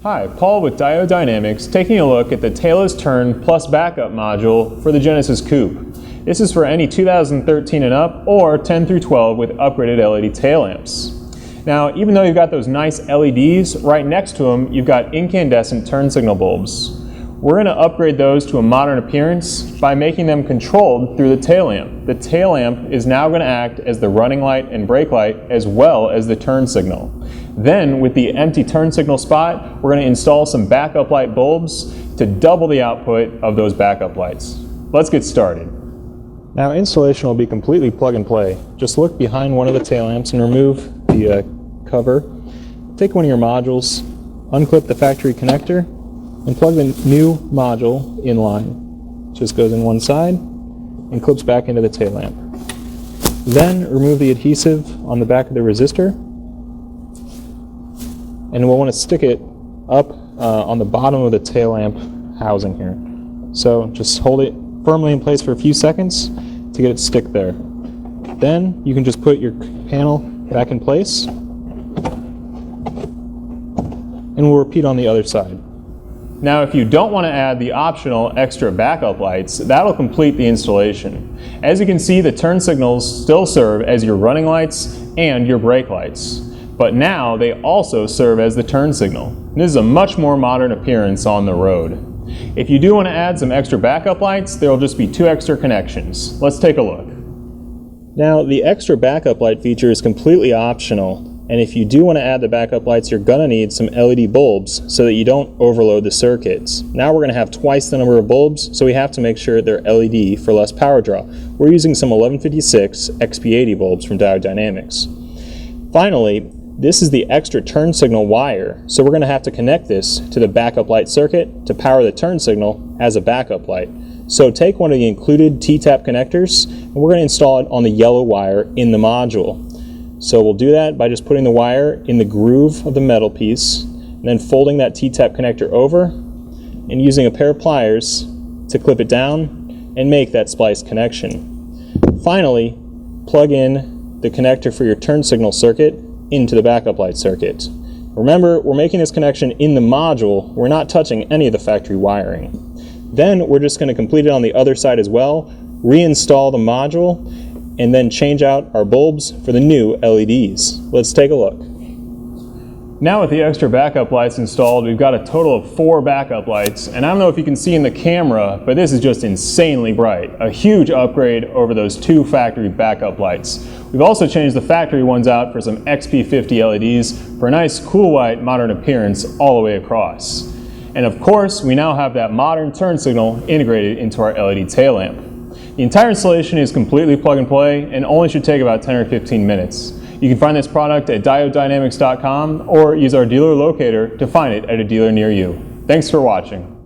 Hi, Paul with Diode Dynamics, taking a look at the tailless turn plus backup module for the Genesis Coupe. This is for any 2013 and up or 10 through 12 with upgraded LED tail lamps. Now, even though you've got those nice LEDs, right next to them you've got incandescent turn signal bulbs. We're going to upgrade those to a modern appearance by making them controlled through the tail lamp. The tail lamp is now going to act as the running light and brake light as well as the turn signal. Then, with the empty turn signal spot, we're going to install some backup light bulbs to double the output of those backup lights. Let's get started. Now, installation will be completely plug and play. Just look behind one of the tail lamps and remove the cover. Take one of your modules, unclip the factory connector, and plug the new module in line. Just goes in one side and clips back into the tail lamp. Then remove the adhesive on the back of the resistor, and we'll want to stick it up on the bottom of the tail lamp housing here. So just hold it firmly in place for a few seconds to get it stick there. Then you can just put your panel back in place, and we'll repeat on the other side. Now, if you don't want to add the optional extra backup lights, that'll complete the installation. As you can see, the turn signals still serve as your running lights and your brake lights. But now they also serve as the turn signal. This is a much more modern appearance on the road. If you do want to add some extra backup lights, there will just be 2 extra connections. Let's take a look. Now, the extra backup light feature is completely optional. And if you do want to add the backup lights, you're going to need some LED bulbs so that you don't overload the circuits. Now we're going to have twice the number of bulbs, so we have to make sure they're LED for less power draw. We're using some 1156 XP80 bulbs from Diode Dynamics. Finally, this is the extra turn signal wire, so we're going to have to connect this to the backup light circuit to power the turn signal as a backup light. So take one of the included T-tap connectors, and we're going to install it on the yellow wire in the module. So we'll do that by just putting the wire in the groove of the metal piece, and then folding that T-tap connector over, and using a pair of pliers to clip it down and make that splice connection. Finally, plug in the connector for your turn signal circuit into the backup light circuit. Remember, we're making this connection in the module. We're not touching any of the factory wiring. Then we're just going to complete it on the other side as well, reinstall the module, and then change out our bulbs for the new LEDs. Let's take a look. Now with the extra backup lights installed, we've got a total of 4 backup lights, and I don't know if you can see in the camera, but this is just insanely bright. A huge upgrade over those 2 factory backup lights. We've also changed the factory ones out for some XP50 LEDs for a nice cool white modern appearance all the way across. And of course, we now have that modern turn signal integrated into our LED tail lamp. The entire installation is completely plug and play and only should take about 10 or 15 minutes. You can find this product at diodedynamics.com or use our dealer locator to find it at a dealer near you. Thanks for watching.